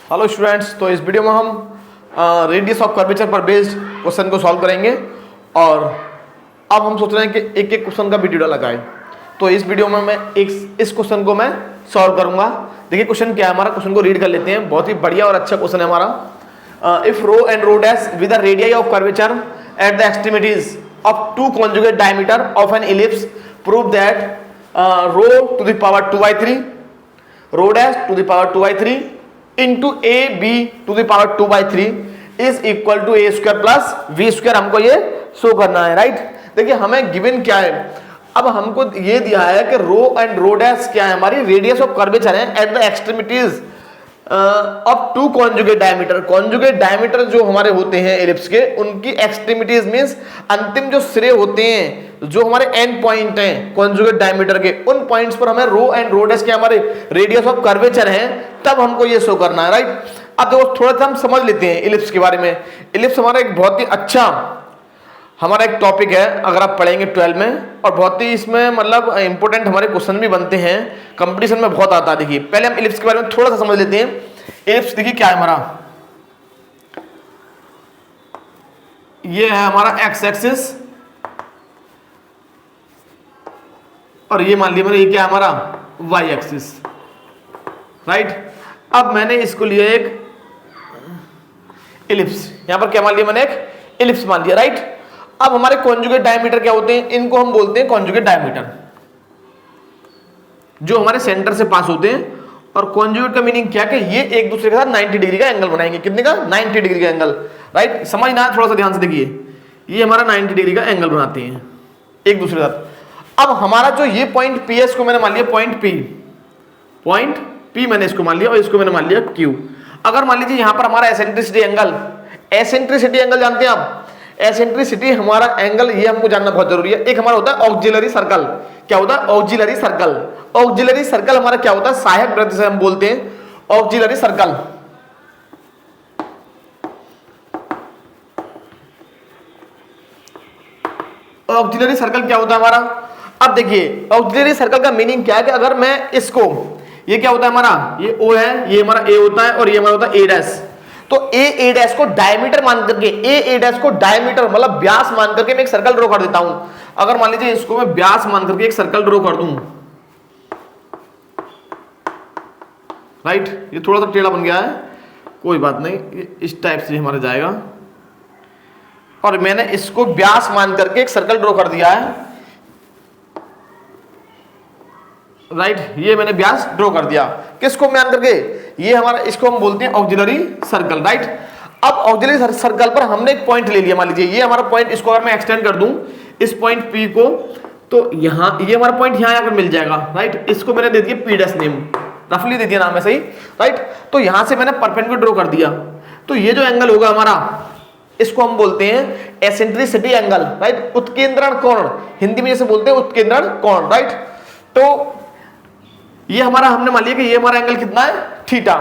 Hello students, तो इस video में हम रेडियस ऑफ कर्वेचर पर बेस्ड क्वेश्चन को सॉल्व करेंगे। और अब हम सोच रहे हैं कि एक एक क्वेश्चन का वीडियो लगाएं। तो इस वीडियो में मैं इस क्वेश्चन को मैं सॉल्व करूंगा। देखिए क्वेश्चन क्या है हमारा, क्वेश्चन को रीड कर लेते हैं। बहुत ही बढ़िया और अच्छा क्वेश्चन है हमारा। If rho and rho dash with the radius of curvature at the extremities of two conjugate diameters of an ellipse prove that rho to the power 2/3 rho dash to the power 2/3 into a b to the power 2/3 is equal to a square plus b square. हमको ये show करना है, right. देखिए हमें given क्या है, अब हमको ये दिया है कि रो एंड रो डैश क्या है, हमारी रेडियस ऑफ कर्वेचर है at the extremities of two conjugate diameter. Conjugate diameter जो हमारे होते हैं एलिप्स के, उनकी एक्सट्रीमिटीज मींस अंतिम जो सिरे होते हैं, जो हमारे एंड पॉइंट हैं कॉन्जुगेट डायमीटर के, उन पॉइंट्स पर हमें रो एंड रो डैश के हमारे रेडियस ऑफ कर्वेचर हैं, तब हमको ये शो करना है, राइट। अब देखो थोड़ा सा हम समझ लेते हैं इलिप्स के बारे में। इलिप्स हमारा एक बहुत ही अच्छा हमारा एक टॉपिक है, अगर आप पढ़ेंगे 12 में, और बहुत ही इसमें मतलब इंपॉर्टेंट हमारे क्वेश्चन भी बनते हैं, कंपटीशन में बहुत आता है। देखिए पहले हम इलिप्स के बारे में थोड़ा सा समझ लेते हैं। इलिप्स देखिए क्या है हमारा, ये है हमारा एक्स एक्सिस, और ये मान लिया मैंने ये क्या है हमारा वाई एक्सिस, राइट। अब मैंने इसको लिया एक इलिप्स, यहां पर क्या मान लिया मैंने, एक इलिप्स मान लिया, राइट। अब हमारे कॉन्जुगेट डायमीटर क्या होते हैं, इनको हम बोलते हैं कॉन्जुगेट डायमीटर, जो हमारे सेंटर से पास होते हैं। और कॉन्जुगेट का मीनिंग क्या है कि ये एक दूसरे के साथ 90 डिग्री का एंगल बनाएंगे। कितने का, 90 डिग्री का एंगल, राइट। समझना है, थोड़ा सा ध्यान से देखिए, ये हमारा 90 डिग्री का एंगल बनाते हैं एक दूसरे के साथ। अब हमारा जो ये पॉइंट पी है, इसको मैंने मान लिया पॉइंट पी मैंने इसको मान लिया, और इसको मैंने मान लिया क्यू। अगर मान लीजिए यहां पर हमारा एसेंट्रिसिटी एंगल जानते हैं आप, एसेंट्रिसिटी हमारा एंगल, ये हमको जानना बहुत जरूरी है। एक हमारा होता है ऑक्सिलरी सर्कल, क्या होता है ऑक्सिलरी सर्कल। ऑक्सिलरी सर्कल हमारा क्या होता है, सहायक वृत्त से हम बोलते हैं ऑक्सिलरी सर्कल। ऑक्सिलरी सर्कल क्या होता है हमारा, अब देखिए ऑक्सिलरी सर्कल का मीनिंग क्या है कि अगर मैं इसको, ये क्या होता है हमारा, ये ओ है, ये हमारा ए होता है, और ये हमारा होता है ए डैश। तो ए डैश को डायमीटर मान करके, ए डैश को डायमीटर मतलब व्यास मान करके मैं एक सर्कल ड्रॉ कर देता हूं। अगर मान लीजिए इसको मैं व्यास मान करके एक सर्कल ड्रॉ कर दूं, राइट। ये थोड़ा सा टेढ़ा बन गया है, कोई बात नहीं, ये इस टाइप से हमारा जाएगा। और मैंने इसको व्यास मान करके एक सर्कल ड्रॉ कर दिया है, राइट। ये मैंने व्यास ड्रॉ कर दिया, किसको मान करके, ये हमारा, इसको हम बोलते हैं ऑक्सिलरी सर्कल, राइट। अब ऑक्सिलरी सर्कल पर हमने एक पॉइंट ले लिया, मान लीजिए ये हमारा पॉइंट, इसको अगर मैं एक्सटेंड कर दूं इस पॉइंट पी को, तो यहां ये हमारा पॉइंट यहां आकर मिल जाएगा, राइट। इसको मैंने दे दिया पी डैश नेम, रफली दे दिया नाम है, सही, राइट। तो यहां से मैंने परपेंडिकुलर ड्रॉ कर दिया, तो ये जो एंगल होगा हमारा, इसको हम बोलते हैं एसेंट्रिसिटी एंगल, राइट। उत्केंद्रण कोण, हिंदी में जैसे बोलते हैं उत्केंद्रण कोण, राइट। तो ये हमारा, हमने मान लिया कि ये हमारा एंगल कितना है, थीटा,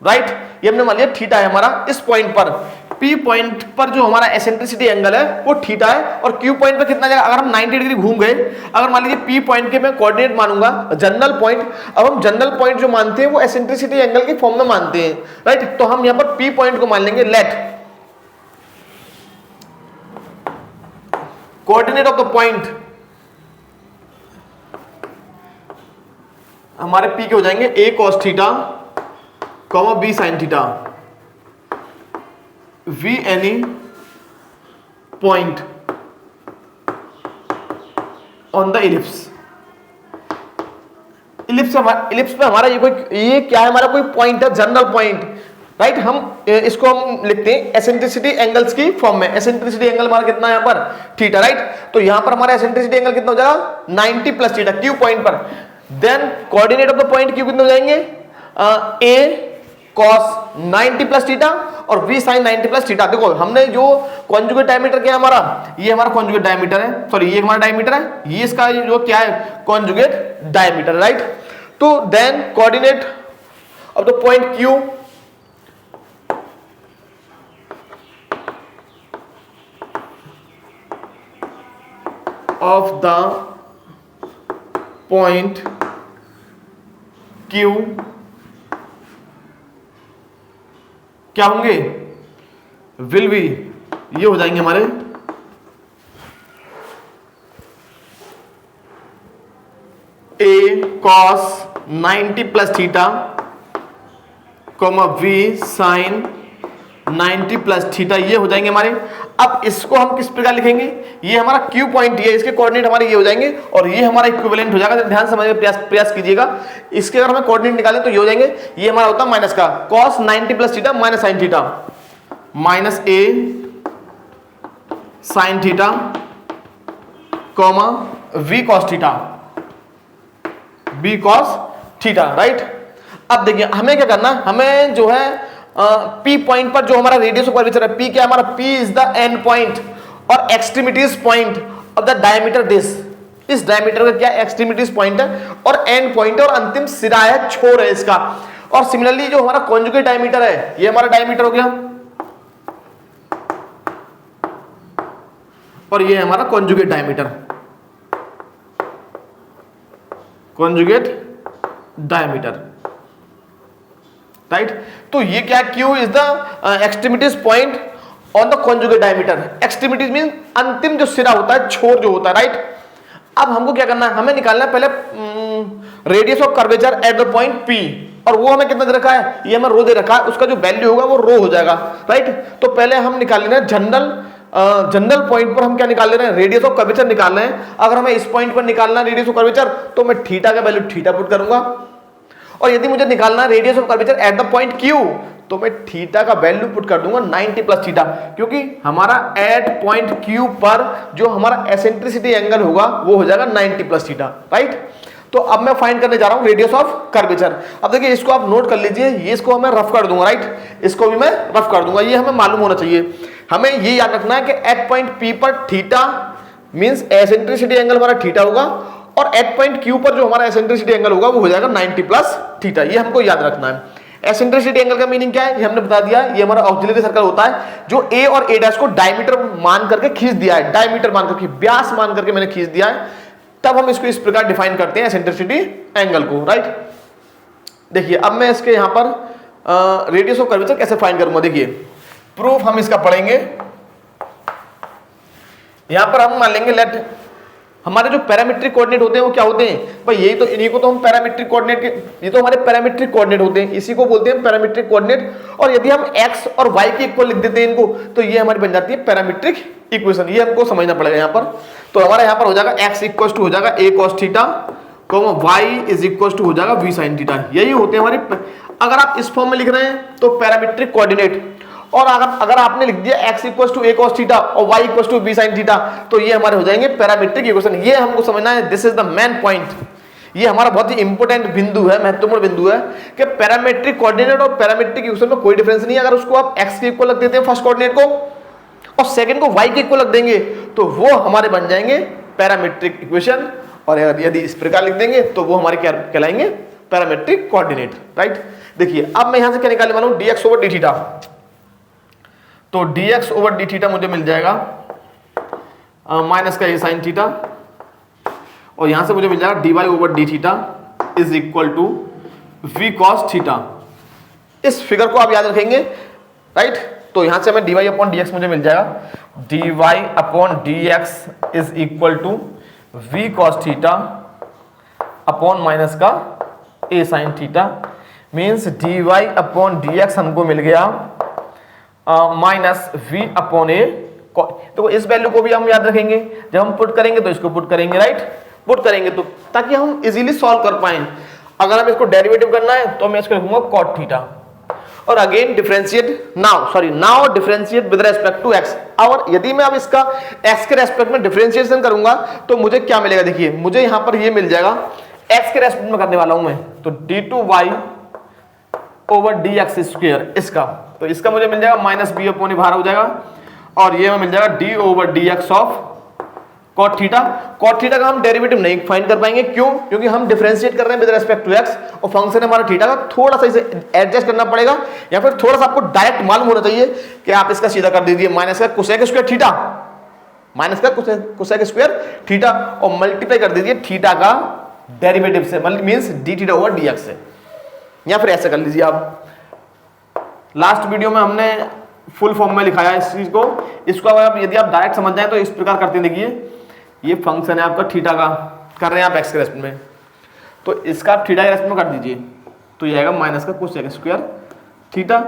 राइट। ये हमने मान लिया थीटा है हमारा। इस पॉइंट पर, पी पॉइंट पर जो हमारा एसेंट्रिसिटी एंगल है वो थीटा है, और क्यू पॉइंट पर कितना जाएगा, अगर हम 90 डिग्री घूम गए, अगर मान लीजिए पी पॉइंट के मैं कोऑर्डिनेट मानूंगा जनरल पॉइंट। अब हम जनरल पॉइंट जो मानते हैं वो एसेंट्रिसिटी एंगल के फॉर्म में मानते हैं, राइट। तो हम यहां पर पी पॉइंट को मान लेंगे let coordinate of the point, हमारे पी के हो जाएंगे a cos theta, comma b sine theta, be any point on the ellipse. Ellipse पे हमारा ये क्या है, हमारा कोई पॉइंट है, जनरल पॉइंट, राइट। हम इसको हम लिखते हैं एसेंट्रिसिटी एंगल्स की फॉर्म में। एसेंट्रिसिटी एंगल हमारा कितना है यहाँ पर, थीटा, राइट। तो यहां पर हमारा एसेंट्रिसिटी एंगल कितना हो जाएगा, 90 प्लस थीटा, क्यू पॉइंट पर। Then coordinate of the point Q कितने हो जाएंगे, ए कॉस 90 प्लस थीटा और वी साइन 90 प्लस थीटा। देखो हमने जो कॉन्जुगेट डायमीटर क्या है हमारा, ये हमारा कॉन्जुगेट डायमीटर है, सॉरी ये हमारा डायमीटर है, ये इसका जो क्या है कॉन्जुगेट डायमीटर, राइट। तो then coordinate of the point Q of the point Q क्या होंगे, विल बी, ये हो जाएंगे हमारे a cos 90 plus theta v sin 90 plus theta, ये हो जाएंगे हमारे। अब इसको हम किस प्रकार लिखेंगे, ये हमारा क्यू पॉइंट है, इसके कोऑर्डिनेट हमारे ये हो जाएंगे और ये हमारा इक्विवेलेंट हो जाएगा। ध्यान समझने का प्रयास कीजिएगा। इसके अगर हमें कोऑर्डिनेट निकालें तो ये हो जाएंगे, ये हमारा होता है माइनस का cos 90 plus theta minus sine theta, minus a sine theta v cos theta, b cos theta, right. अब देखिए हमें क्या करना, हमें जो है P पॉइंट पर जो हमारा रेडियस ऑफ कर्वेचर है, P क्या है हमारा, P is the end point और extremities point of the diameter this. इस डायमीटर का क्या एक्सट्रीमिटीज पॉइंट है और एंड पॉइंट है और अंतिम सिरा है, छोर है इसका। और सिमिलरली जो हमारा कॉन्जुगेट डायमीटर है, ये हमारा डायमीटर हो गया और ये हमारा conjugate diameter, conjugate diameter, right. तो ये क्या, Q is the extremities point on the conjugate diameter. Extremities mean अंतिम जो सिरा होता है, छोर जो होता है, राइट। अब हमको क्या करना है, हमें निकालना है पहले radius of curvature at the point P, और वो हमें कितना दे रखा है, ये हमें रो दे रखा है, उसका जो वैल्यू होगा वो रो हो जाएगा, राइट। तो पहले हम निकाल लेना है जनरल पॉइंट पर हम क्या निकाल ले रहे हैं, रेडियस ऑफ कर्वेचर निकाल रहे हैं। अगर हमें इस पॉइंट पर निकालना रेडियस ऑफ कर्वेचर तो मैं थीटा का वैल्यू थीटा पुट करूंगा, और यदि मुझे निकालना radius of curvature at the point Q तो मैं थीटा का वैल्यू पुट कर दूंगा 90 प्लस थीटा, क्योंकि हमारा एट पॉइंट Q पर जो हमारा एसेंट्रिसिटी एंगल होगा वो हो जाएगा 90 प्लस थीटा, राइट। तो अब मैं फाइंड करने जा रहा हूं रेडियस ऑफ कर्वेचर। अब देखिए इसको आप नोट कर लीजिए, ये इसको मैं रफ कर दूंगा, राइट, इसको भी मैं रफ कर दूंगा, ये हमें मालूम होना चाहिए। हमें ये याद रखना है कि एट पॉइंट P पर थीटा मींस एसेंट्रिसिटी एंगल हमारा थीटा होगा और एट पॉइंट Q पर जो हमारा एसेंट्रिसिटी एंगल होगा वो हो जाएगा 90 प्लस थीटा, ये हमको याद रखना है। एसेंट्रिसिटी एंगल का मीनिंग क्या है, ये हमने बता दिया, ये हमारा ऑक्सिलरी सर्कल होता है जो A और A डैश को डायमीटर मान करके खींच दिया है, डायमीटर मान करके, व्यास मान करके मैंने खींच दिया है, तब हम इसको इस प्रकार डिफाइन करते हैं एसेंट्रिसिटी एंगल को, राइट। देखिए अब मैं इसके यहां पर रेडियस ऑफ कर्वेचर कैसे फाइंड करूंगा, देखिए प्रूफ हम इसका पढ़ेंगे। यहां पर हम मान लेंगे लेट हमारे जो पैरामीट्रिक कोऑर्डिनेट होते हैं वो क्या होते हैं भाई, यही तो, इन्हीं को तो हम पैरामीट्रिक कोऑर्डिनेट के, ये तो हमारे पैरामीट्रिक कोऑर्डिनेट होते हैं, इसी को बोलते हैं पैरामीट्रिक कोऑर्डिनेट। और यदि हम x और y के इक्वल लिख देते हैं इनको तो ये हमारी बन जाती है पैरामीट्रिक इक्वेशन, ये हमको समझना पड़ेगा यहाँ पर। तो हमारा यहाँ पर हो जाएगा x इक्वल टू हो जाएगा a cos theta, y is equal to हो जाएगा v sin थीटा, यही होते हैं हमारी। अगर आप इस फॉर्म में लिख रहे हैं तो पैरामीट्रिक कोऑर्डिनेट, और अगर आपने लिख दिया x equal to a cos theta और y equal to b sin theta तो ये हमारे हो जाएंगे पैरामीट्रिक इक्वेशन। ये हमको समझना है, this is the main point, ये हमारा बहुत ही इंपॉर्टेंट बिंदु है, महत्वपूर्ण बिंदु है कि पैरामीट्रिक कोऑर्डिनेट और पैरामीट्रिक इक्वेशन में कोई डिफरेंस नहीं है। अगर उसको आप x के इक्वल रख देते हैं फर्स्ट कोऑर्डिनेट को और सेकंड को y के इक्वल रख देंगे तो वो हमारे बन जाएंगे पैरामीट्रिक इक्वेशन, और यदि इस प्रकार लिख देंगे तो वो हमारे क्या कहलाएंगे, पैरामीट्रिक कोऑर्डिनेट, राइट। देखिए अब मैं यहां से क्या निकालने वाला हूं, dx ओवर डी थीटा। तो dx ओवर डी थीटा मुझे मिल जाएगा माइनस का a साइन थीटा, और यहां से मुझे मिल जाएगा dy over d theta is equal to v cos theta. इस फिगर को आप याद रखेंगे, राइट। तो यहां से हमें dy अपॉन dx मुझे मिल जाएगा, dy upon dx is equal to v cos theta upon minus का a sine theta, means dy upon dx हमको मिल गया माइनस v अपॉन a। तो इस वैल्यू को भी हम याद रखेंगे, जब हम पुट करेंगे तो इसको पुट करेंगे, राइट, पुट करेंगे तो ताकि हम इजीली सॉल्व कर पाएं। अगर हम इसको डेरिवेटिव करना है तो मैं इसको लिखूंगा cot थीटा, और again differentiate now differentiate with respect to x। और यदि मैं अब इसका x के रेस्पेक्ट में डिफरेंशिएशन करूंगा तो मुझे क्या मिलेगा, देखिए मुझे यहां पर ये मिल जाएगा, x के रेस्पेक्ट में करने वाला हूं मैं, तो d2y ओवर dx स्क्वायर इसका, तो इसका मुझे मिल जाएगा माइनस b अपॉन बाहर हो जाएगा, और ये मिल जाएगा d over dx of cot theta. cot theta का हम डेरिवेटिव नहीं फाइंड कर पाएंगे, क्यों, क्योंकि हम डिफरेंशिएट कर रहे हैं विद रिस्पेक्ट टू x, और फंक्शन हमारा थीटा का थोड़ा सा इसे एडजस्ट करना पड़ेगा, या फिर थोड़ा सा आपको डायरेक्ट मालूम होना चाहिए कि आप इसका सीधा कर दीजिए माइनस का कोसेक स्क्वायर थीटा, माइनस का कोसेक स्क्वायर थीटा, और मल्टीप्लाई कर दीजिए थीटा का डेरिवेटिव से, means D theta over dx से, या फिर ऐसे कर लीजिए आप, लास्ट वीडियो में हमने फुल फॉर्म में लिखा है इस चीज को। इसको अगर यदि आप डायरेक्ट समझ जाए तो इस प्रकार करते हैं। देखिए ये फंक्शन है आपका थीटा का, कर रहे हैं आप एक्स के रेस्पेक्ट में, तो इसका आप थीटा के रेस्पेक्ट में कर दीजिए तो ये आएगा माइनस का कोसेक स्क्वायर थीटा,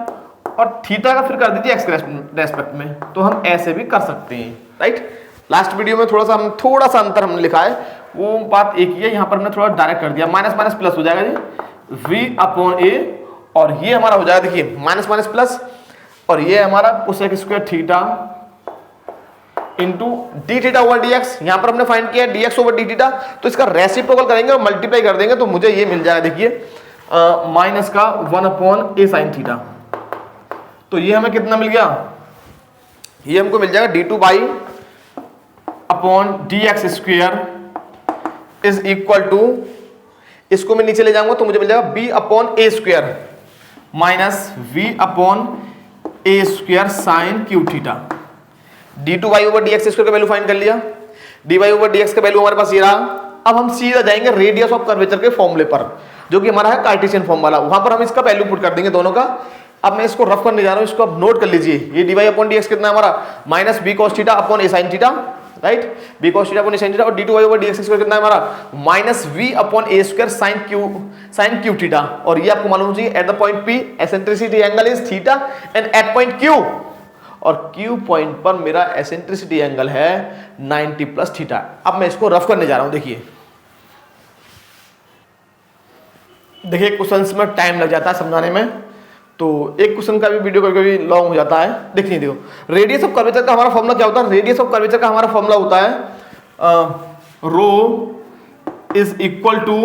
और थीटा का फिर कर दीजिए एक्स के रेस्पेक्ट में। तो हम ऐसे भी कर सकते हैं, राइट। लास्ट वीडियो में थोड़ा सा अंतर हमने लिखा है, वो बात एक ही है। यहाँ पर हमने थोड़ा डायरेक्ट कर दिया, माइनस माइनस प्लस हो जाएगा जी v अपॉन ए, और ये हमारा हो जाएगा देखिए माइनस माइनस प्लस, और ये हमारा cosec square theta into D theta over d x. यहां पर हमने फाइंड किया D x over d theta, तो इसका रेसिप्रोकल करेंगे और मल्टीप्लाई कर देंगे तो मुझे ये मिल जाएगा देखिए माइनस का 1 अपॉन ए साइन थीटा। तो ये हमें कितना मिल गया, ये हमको मिल जाएगा d two y upon d x square is equal to, इसको मैं नीचे ले जाऊंगा तो मुझे मिल जाएगा b upon a square minus b upon a square sine cube theta. D two y over d x square का वैल्यू फाइंड कर लिया, d y over d x का वैल्यू हमारे पास ये रहा। अब हम सीधा जाएंगे रेडियस ऑफ कर्वेचर के फॉर्मूले पर, जो कि हमारा है कार्टेशियन फॉर्म वाला, वहां पर हम इसका वैल्यू पुट कर देंगे दोनों का। अब मैं इसको रफ करने जा रहा हूं, इसको आप नोट कर लीजिए। ये d y upon d x कितना है हमारा, minus b cos theta upon a sine theta, right, b cos theta upon a sine theta, और d two y over d x square कितना है हमारा, minus b upon a square sine cube theta. और ये आपको मालूम चाहिए at the point P eccentricity angle is theta and at point Q, और क्यू पॉइंट पर मेरा एसेंट्रिसिटी एंगल है 90 प्लस थीटा। अब मैं इसको रफ करने जा रहा हूं। देखिए क्वेश्चंस में टाइम लग जाता है समझाने में, तो एक क्वेश्चन का भी वीडियो कभी कभी लॉन्ग हो जाता है। देखिए देखो रेडियस ऑफ कर्वेचर का हमारा फॉर्मूला क्या होता है, रेडियस ऑफ कर्वेचर का हमारा फॉर्मूला होता है rho is equal to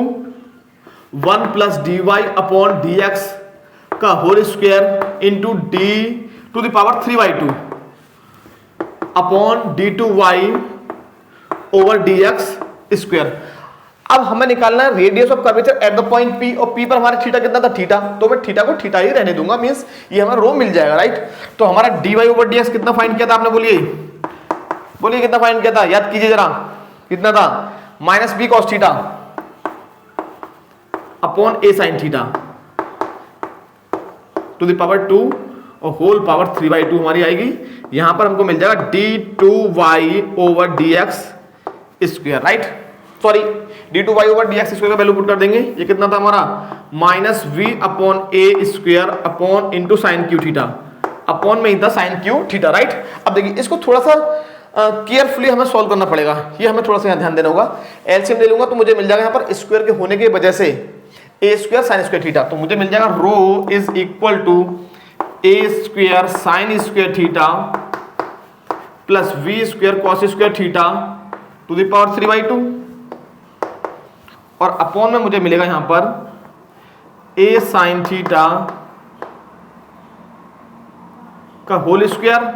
1 plus d y upon d x का whole square into d to the power 3/2 upon d two y over d x square. अब हमें निकालना है radius of curvature at the point P, और P पर हमारा theta कितना था, थीटा, तो मैं थीटा को थीटा ही रहने दूंगा, मींस ये हमारा रो मिल जाएगा, राइट। तो हमारा d y over d x कितना फाइंड किया था आपने, बोलिए कितना फाइंड किया था, याद कीजिए जरा, कितना था, minus b cos theta upon a sine theta to the power 2 और होल पावर 3/2 हमारी आएगी। यहां पर हमको मिल जाएगा d two y over d x square, right, sorry d two y over d x square का वैल्यू पुट कर देंगे। ये कितना था हमारा, minus b upon a square upon into sine cube theta, upon में ही था साइन क्यू थीटा, राइट। अब देखिए इसको थोड़ा सा केयरफुली हमें सॉल्व करना पड़ेगा, ये हमें थोड़ा सा यहाँ ध्यान देना होगा। एलसीएम ले लूंगा तो मुझे मिल जाएगा यहाँ पर स्क्वायर के होने की वजह से a square sine square theta, तो मुझे मिल जाएगा rho is equal to a square sine square theta plus b square cos square theta to the power 3/2, और अपॉन में मुझे मिलेगा यहां पर ए साइन थीटा का whole square,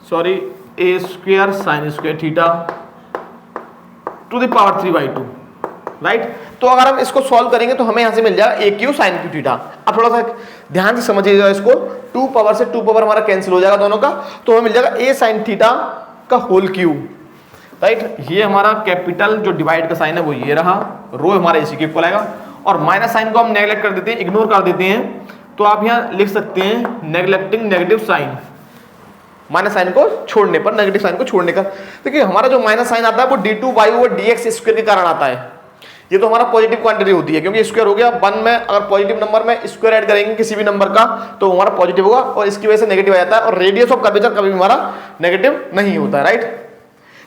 sorry a square sine square theta to the power 3/2, right. तो अगर हम इसको सॉल्व करेंगे तो हमें यहां से मिल जाएगा ए क्यू साइन क्यू थीटा। अब थोड़ा सा ध्यान से समझिएगा इसको, 2 पावर से 2 पावर हमारा कैंसिल हो जाएगा दोनों का, तो हमें मिल जाएगा ए साइन थीटा का होल क्यू, राइट। ये हमारा कैपिटल जो डिवाइड का साइन है वो ये रहा, रो हमारा इसी के इक्वल आएगा, और माइनस साइन को हम नेगलेक्ट कर देते हैं, इग्नोर कर देते हैं, तो आप यहाँ लिख सकते हैं नेगलेक्टिंग नेगेटिव साइन, माइनस साइन को छोड़ने पर, नेगेटिव साइन को छोड़ने का। देखिए हमारा जो माइनस साइन आता है वो d two y over d x square के कारण आता है। ये तो हमारा पॉजिटिव क्वांटिटी होती है, क्योंकि स्क्वायर हो गया 1 में, अगर पॉजिटिव नंबर में स्क्वायर ऐड करेंगे किसी भी नंबर का तो हमारा पॉजिटिव होगा, और इसकी वजह से नेगेटिव आ जाता है, और रेडियस ऑफ कर्वेचर कभी भी हमारा नेगेटिव नहीं होता है, राइट।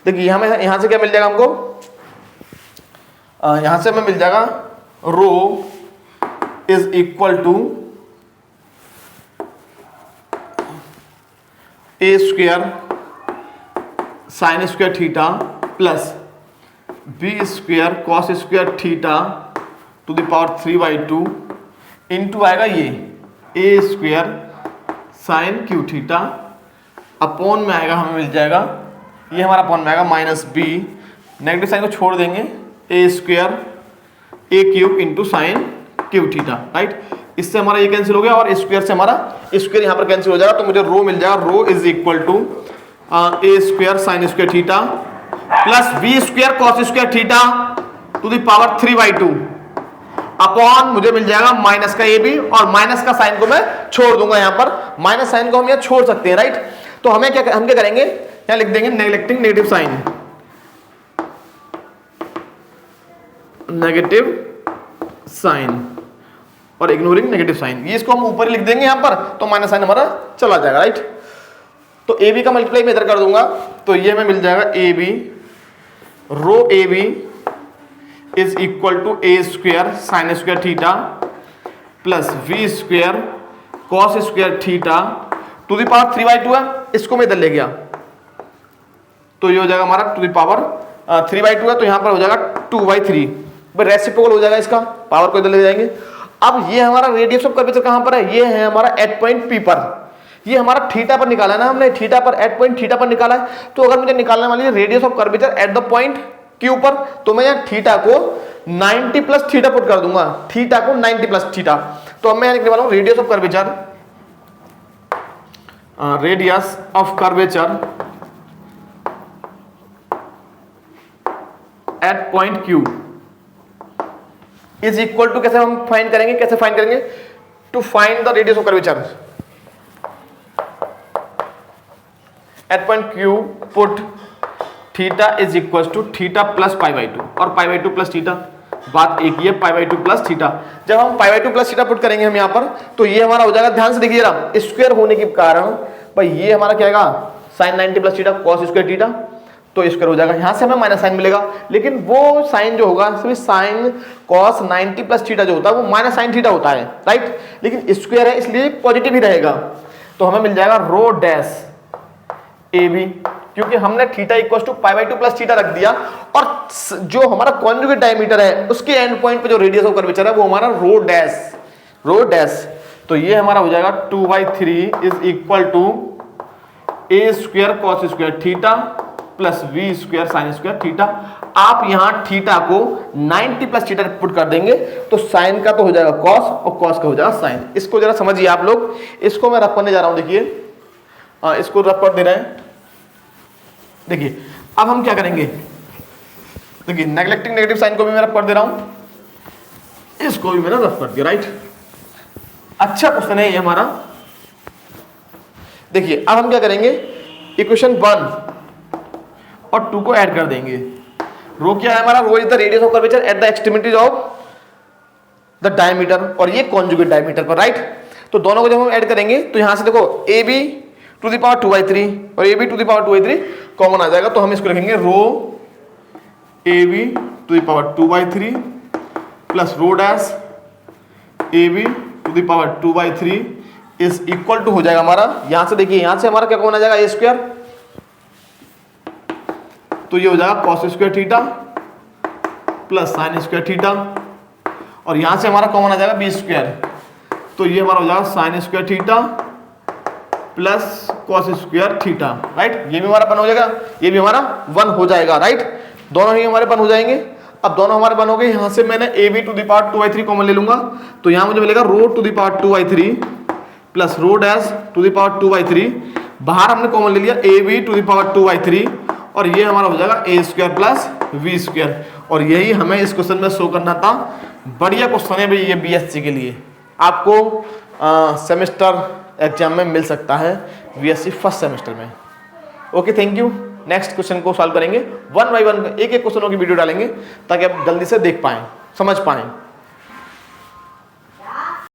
देखिए यहां से क्या मिल जाएगा हमको, यहां से हमें मिल जाएगा rho is equal to a square sine square theta plus b square cos square theta to the power 3/2 into आएगा ये a square sine cube theta, upon में आएगा हमें मिल जाएगा, ये हमारा अपॉन में आएगा माइनस बी, नेगेटिव साइन को छोड़ देंगे, a square a cube into sine cube theta, right. इससे हमारा ये कैंसिल हो गया, और स्क्वायर से हमारा स्क्वायर यहाँ पर कैंसिल हो जाएगा, तो मुझे रो मिल जाएगा, rho is equal to a square sine square theta plus b square cos square theta to the power 3/2 upon मुझे मिल जाएगा माइनस का ए बी, और माइनस का साइन को मैं छोड़ दूंगा यहां पर, माइनस साइन को हम यहां छोड़ सकते हैं, राइट। तो हम क्या करेंगे, यहां लिख देंगे नेगलेक्टिंग नेगेटिव साइन, नेगेटिव साइन और इग्नोरिंग नेगेटिव साइन, ये इसको हम ऊपर ही लिख देंगे यहां पर, तो माइनस साइन हमारा चला जाएगा, राइट। तो ए बी का मल्टीप्लाई मैं इधर कर दूंगा, तो ये हमें मिल जाएगा a b, rho a b is equal to a square sine square theta plus b square cos square theta to the power 3/2 है, इसको मैं इधर ले गया तो ये हो जाएगा हमारा टू द पावर 3/2 है, तो यहां पर हो जाएगा 2/3, रेसिप्रोकल हो जाएगा इसका, पावर को इधर ले जाएंगे। अब ये हमारा रेडियस ऑफ कर्वेचर कहां पर है, ये है हमारा एट पॉइंट पी पर, ये हमारा थीटा पर निकाला है ना हमने, थीटा पर एट पॉइंट थीटा पर निकाला है। तो अगर मुझे निकालने वाली है radius of curvature at the point Q पर, तो मैं यहाँ थीटा को 90 प्लस थीटा पुट कर दूंगा, थीटा को 90 प्लस थीटा। तो अब मैं लिखने वाला हूं radius of curvature, radius of curvature at point Q is equal to, कैसे हम फाइंड करेंगे, कैसे फाइंड करेंगे, to find the radius of curvature at point Q put theta is equal to theta plus π/2 और π/2 प्लस थीटा, बात एक ही है, π/2 plus theta. जब हम π/2 प्लस थीटा पुट करेंगे हम यहाँ पर, तो ये हमारा हो जाएगा, ध्यान से देखिए जरा, स्क्वायर होने के कारण भाई ये हमारा क्या आएगा, sine 90 plus theta cos square theta, तो स्क्वायर हो जाएगा, यहां से हमें माइनस साइन मिलेगा, लेकिन वो साइन जो होगा साइन कॉस 90 प्लस थीटा जो होता है वो माइनस साइन थीटा होता है, राइट, लेकिन स्क्वायर है इसलिए पॉजिटिव ही रहेगा। तो हमें मिल जाएगा रो डैश ए बी, क्योंकि हमने theta equal to π/2 plus theta रख दिया, और जो हमारा कॉन्जुगेट डायमीटर है उसके एंड पॉइंट पे जो रेडियस ऑफ कर्वेचर है वो हमारा रो डैश, रो डैश। तो ये हमारा हो जाएगा 2/3 is equal to a square cos square theta plus b square sine square theta. आप यहां थीटा को 90 प्लस थीटा पुट कर देंगे तो साइन का तो हो जाएगा कॉस और कॉस का हो जाएगा साइन। इसको जरा समझिए आप लोग, इसको मैं रफ करने जा रहा हूं, देखिए इसको रफ कर दे रहे हैं। देखिए अब हम क्या करेंगे, देखिए नेगलेक्टिंग नेगेटिव साइन को भी मैं रफ कर दे रहा हूं, इसको भी मैंने रफ कर दिया, राइट। अच्छा क्वेश्चन है ये हमारा। देखिए अब हम क्या करेंगे, इक्वेशन 1 और 2 को ऐड कर देंगे। रो क्या है हमारा, rho is the radius of curvature at the extremities of the diameter, और ये कॉन्जुगेट डायमीटर पर, राइट। तो दोनों को जब हम ऐड करेंगे तो यहां से देखो a b to the power 2/3 और a b to the power 2/3 common आ जाएगा, तो हम इसको लिखेंगे rho a b to the power 2/3 plus rho dash a b to the power 2/3 is equal to हो जाएगा हमारा, यहां से देखिए यहां से हमारा क्या कॉमन आ जाएगा, ए स्क्वायर, तो ये हो जाएगा cos square theta plus sign square theta, और यहां से हमारा कॉमन आ जाएगा बी स्क्वायर, तो ये हमारा हो जाएगा sign square theta plus cos square theta, right. ये भी हमारा 1 हो जाएगा, ये भी हमारा 1 हो जाएगा, राइट। दोनों ही हमारे 1 हो जाएंगे। अब दोनों हमारे 1 हो गए, यहां से मैंने a b to the power 2/3 common ले लूंगा, तो यहां मुझे मिलेगा rho to the power 2/3 plus rho dash to the power 2/3, बाहर हमने कॉमन ले लिया a b to the power 2/3, और ये हमारा हो जाएगा a square plus b square, और यही हमें इस क्वेश्चन में शो करना था। बढ़िया क्वेश्चन है भाई ये बीएससी के लिए, आपको सेमेस्टर एग्जाम में मिल सकता है, बीएससी फर्स्ट सेमेस्टर में। Okay, thank you. Next question को सॉल्व करेंगे 1 बाय 1, एक एक क्वेश्चनों की वीडियो डालेंगे ताकि आप जल्दी से देख पाएं, समझ पाएं।